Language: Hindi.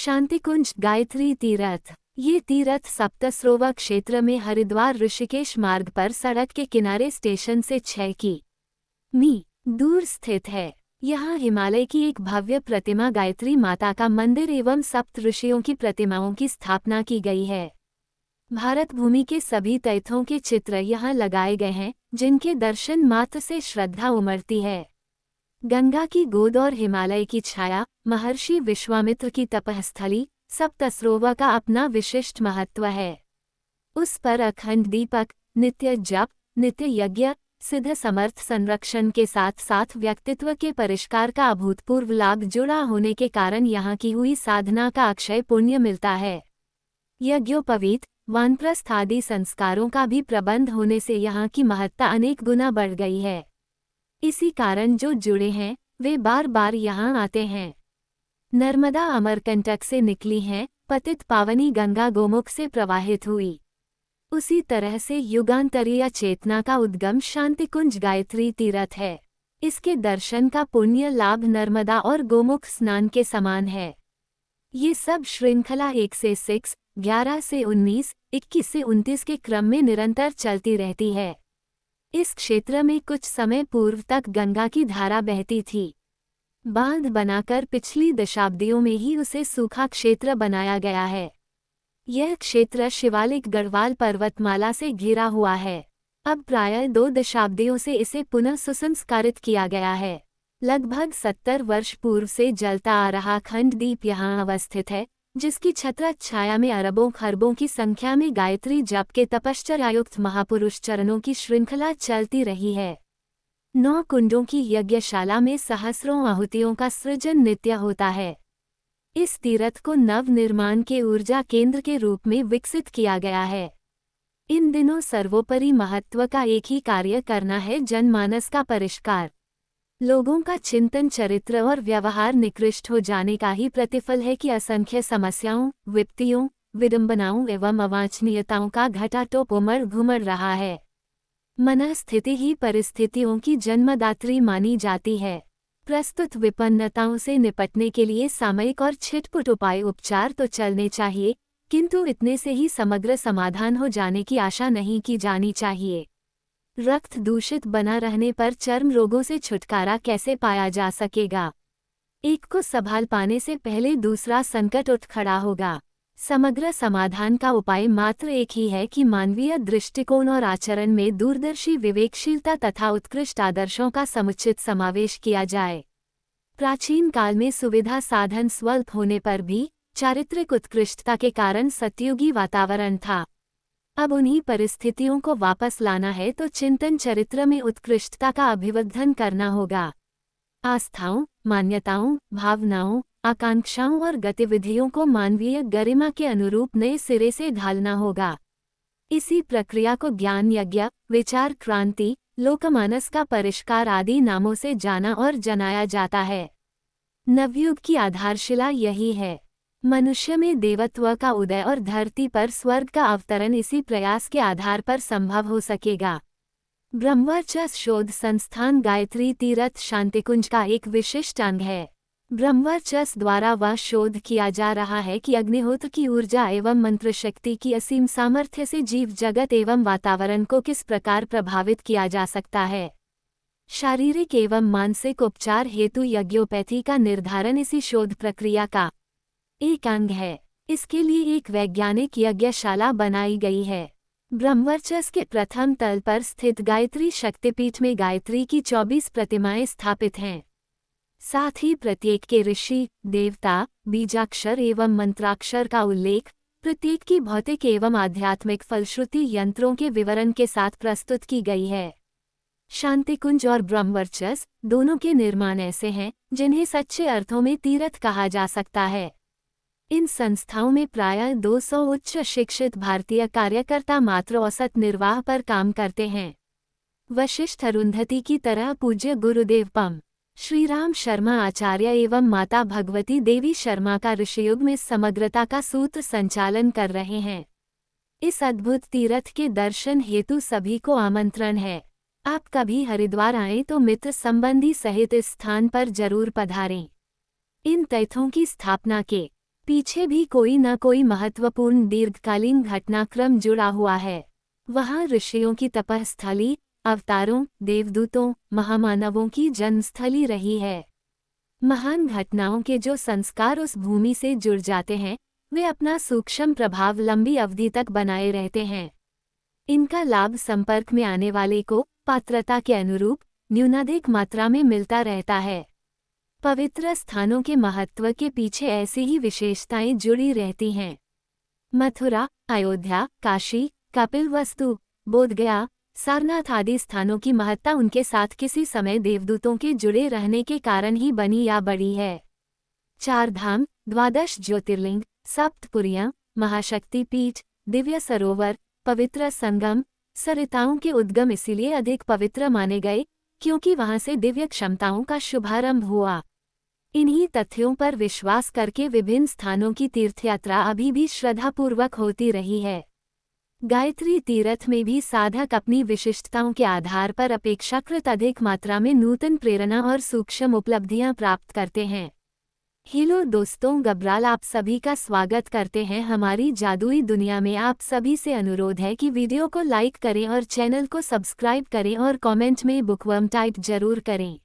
शांतिकुंज गायत्री तीर्थ। ये तीर्थ सप्तसरोवर क्षेत्र में हरिद्वार ऋषिकेश मार्ग पर सड़क के किनारे स्टेशन से 6 कि.मी. दूर स्थित है। यहाँ हिमालय की एक भव्य प्रतिमा गायत्री माता का मंदिर एवं सप्त ऋषियों की प्रतिमाओं की स्थापना की गई है। भारत भूमि के सभी तीर्थों के चित्र यहाँ लगाए गए हैं, जिनके दर्शन मात्र से श्रद्धा उमड़ती है। गंगा की गोद और हिमालय की छाया, महर्षि विश्वामित्र की तपस्थली, सप्तसरोवर का अपना विशिष्ट महत्व है। उस पर अखंड दीपक, नित्य जप, नित्य यज्ञ, सिद्ध समर्थ संरक्षण के साथ साथ व्यक्तित्व के परिष्कार का अभूतपूर्व लाभ जुड़ा होने के कारण यहाँ की हुई साधना का अक्षय पुण्य मिलता है। यज्ञोपवीत, वानप्रस्थ आदि संस्कारों का भी प्रबंध होने से यहाँ की महत्ता अनेक गुना बढ़ गई है। इसी कारण जो जुड़े हैं वे बार बार यहाँ आते हैं। नर्मदा अमरकंटक से निकली हैं, पतित पावनी गंगा गोमुख से प्रवाहित हुई। उसी तरह से युगांतरीय चेतना का उद्गम शांतिकुंज गायत्री तीर्थ है। इसके दर्शन का पुण्य लाभ नर्मदा और गोमुख स्नान के समान है। ये सब श्रृंखला 1 से 6, 11 से 19, 21 से 29 के क्रम में निरंतर चलती रहती है। इस क्षेत्र में कुछ समय पूर्व तक गंगा की धारा बहती थी। बांध बनाकर पिछली दशाब्दियों में ही उसे सूखा क्षेत्र बनाया गया है। यह क्षेत्र शिवालिक गढ़वाल पर्वतमाला से घिरा हुआ है। अब प्रायः 2 दशाब्दियों से इसे पुनः सुसंस्कारित किया गया है। लगभग 70 वर्ष पूर्व से जलता आ रहा खंडदीप यहाँ अवस्थित है, जिसकी छत्र छाया में अरबों खरबों की संख्या में गायत्री जप के तपश्चर्यायुक्त महापुरुष चरणों की श्रृंखला चलती रही है। 9 कुंडों की यज्ञशाला में सहस्रों आहुतियों का सृजन नित्य होता है। इस तीर्थ को नव निर्माण के ऊर्जा केंद्र के रूप में विकसित किया गया है। इन दिनों सर्वोपरि महत्व का एक ही कार्य करना है, जनमानस का परिष्कार। लोगों का चिंतन, चरित्र और व्यवहार निकृष्ट हो जाने का ही प्रतिफल है कि असंख्य समस्याओं, विपत्तियों, विडंबनाओं एवं अवांछनीयताओं का घटाटोप उमड़ घुमड़ रहा है। मनस्थिति ही परिस्थितियों की जन्मदात्री मानी जाती है। प्रस्तुत विपन्नताओं से निपटने के लिए सामयिक और छिटपुट उपाय उपचार तो चलने चाहिए, किंतु इतने से ही समग्र समाधान हो जाने की आशा नहीं की जानी चाहिए। रक्त दूषित बना रहने पर चर्म रोगों से छुटकारा कैसे पाया जा सकेगा? एक को संभाल पाने से पहले दूसरा संकट उठ खड़ा होगा। समग्र समाधान का उपाय मात्र एक ही है कि मानवीय दृष्टिकोण और आचरण में दूरदर्शी विवेकशीलता तथा उत्कृष्ट आदर्शों का समुचित समावेश किया जाए। प्राचीन काल में सुविधा साधन स्वल्प होने पर भी चारित्रिक उत्कृष्टता के कारण सतयुगी वातावरण था। अब उन्हीं परिस्थितियों को वापस लाना है तो चिंतन चरित्र में उत्कृष्टता का अभिवर्धन करना होगा। आस्थाओं, मान्यताओं, भावनाओं, आकांक्षाओं और गतिविधियों को मानवीय गरिमा के अनुरूप नए सिरे से ढालना होगा। इसी प्रक्रिया को ज्ञान यज्ञ, विचार क्रांति, लोकमानस का परिष्कार आदि नामों से जाना और जनाया जाता है। नवयुग की आधारशिला यही है। मनुष्य में देवत्व का उदय और धरती पर स्वर्ग का अवतरण इसी प्रयास के आधार पर संभव हो सकेगा। ब्रह्मवर्चस शोध संस्थान गायत्री तीर्थ शांतिकुंज का एक विशिष्ट अंग है। ब्रह्मवर्चस द्वारा वह शोध किया जा रहा है कि अग्निहोत्र की ऊर्जा एवं मंत्र शक्ति की असीम सामर्थ्य से जीव जगत एवं वातावरण को किस प्रकार प्रभावित किया जा सकता है। शारीरिक एवं मानसिक उपचार हेतु यज्ञोपैथी का निर्धारण इसी शोध प्रक्रिया का एक अंग है। इसके लिए एक वैज्ञानिक यज्ञशाला बनाई गई है। ब्रह्मवर्चस के प्रथम तल पर स्थित गायत्री शक्तिपीठ में गायत्री की 24 प्रतिमाएं स्थापित हैं। साथ ही प्रत्येक के ऋषि, देवता, बीजाक्षर एवं मंत्राक्षर का उल्लेख, प्रत्येक की भौतिक एवं आध्यात्मिक फलश्रुति यंत्रों के विवरण के साथ प्रस्तुत की गई है। शांतिकुंज और ब्रह्मवर्चस दोनों के निर्माण ऐसे हैं जिन्हें सच्चे अर्थों में तीर्थ कहा जा सकता है। इन संस्थाओं में प्रायः 200 उच्च शिक्षित भारतीय कार्यकर्ता मात्र औसत निर्वाह पर काम करते हैं। वशिष्ठ अरुंधति की तरह पूज्य गुरुदेव पम. श्रीराम शर्मा आचार्य एवं माता भगवती देवी शर्मा का ऋषियुग में समग्रता का सूत्र संचालन कर रहे हैं। इस अद्भुत तीर्थ के दर्शन हेतु सभी को आमंत्रण है। आप कभी हरिद्वार आएं तो मित्र संबंधी सहित इस स्थान पर जरूर पधारें। इन तीर्थों की स्थापना के पीछे भी कोई न कोई महत्वपूर्ण दीर्घकालीन घटनाक्रम जुड़ा हुआ है। वहाँ ऋषियों की तपस्थली, अवतारों, देवदूतों, महामानवों की जन्मस्थली रही है। महान घटनाओं के जो संस्कार उस भूमि से जुड़ जाते हैं, वे अपना सूक्ष्म प्रभाव लंबी अवधि तक बनाए रहते हैं। इनका लाभ संपर्क में आने वाले को पात्रता के अनुरूप न्यूनाधिक मात्रा में मिलता रहता है। पवित्र स्थानों के महत्व के पीछे ऐसी ही विशेषताएं जुड़ी रहती हैं। मथुरा, अयोध्या, काशी, कपिलवस्तु, बोधगया, सारनाथ आदि स्थानों की महत्ता उनके साथ किसी समय देवदूतों के जुड़े रहने के कारण ही बनी या बढ़ी है। 4 धाम, 12 ज्योतिर्लिंग, सप्तपुरियां, महाशक्ति पीठ, दिव्य सरोवर, पवित्र संगम, सरिताओं के उद्गम इसीलिए अधिक पवित्र माने गए क्योंकि वहां से दिव्य क्षमताओं का शुभारंभ हुआ। इन्हीं तथ्यों पर विश्वास करके विभिन्न स्थानों की तीर्थयात्रा अभी भी श्रद्धापूर्वक होती रही है। गायत्री तीर्थ में भी साधक अपनी विशिष्टताओं के आधार पर अपेक्षाकृत अधिक मात्रा में नूतन प्रेरणा और सूक्ष्म उपलब्धियां प्राप्त करते हैं। हेलो दोस्तों, गब्राल आप सभी का स्वागत करते हैं हमारी जादुई दुनिया में। आप सभी से अनुरोध है कि वीडियो को लाइक करें और चैनल को सब्सक्राइब करें और कमेंट में बुकवर्म टाइप जरूर करें।